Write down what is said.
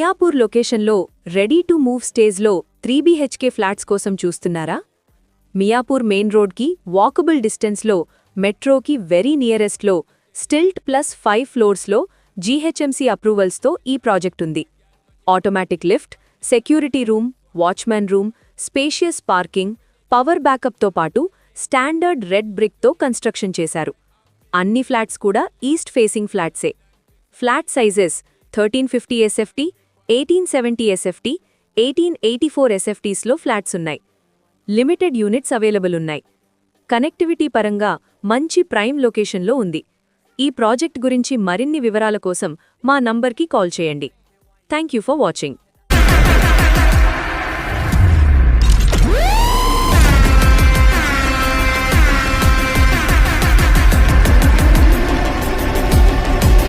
మియాపూర్ లొకేషన్లో ready to move స్టేజ్లో 3BHK flats కోసం చూస్తున్నారా? మియాపూర్ మెయిన్ రోడ్కి వాకబుల్ డిస్టెన్స్లో, మెట్రోకి వెరీ నియరెస్ట్లో, స్టిల్ట్ ప్లస్ 5 ఫ్లోర్స్లో జీహెచ్ఎంసీ అప్రూవల్స్తో ఈ ప్రాజెక్ట్ ఉంది. Automatic lift, security room, watchman room, spacious parking, power బ్యాకప్తో పాటు స్టాండర్డ్ రెడ్ బ్రిక్తో కన్స్ట్రక్షన్ చేశారు. అన్ని ఫ్లాట్స్ కూడా ఈస్ట్ ఫేసింగ్ ఫ్లాట్సే. ఫ్లాట్ సైజెస్ 1350 SFT, 1870 SFT, 1884 SFTస్లో ఫ్లాట్స్ ఉన్నాయి. లిమిటెడ్ యూనిట్స్ అవైలబుల్ ఉన్నాయి. కనెక్టివిటీ పరంగా మంచి ప్రైమ్ లొకేషన్లో ఉంది. ఈ ప్రాజెక్ట్ గురించి మరిన్ని వివరాల కోసం మా నంబర్కి కాల్ చేయండి. Thank you for watching.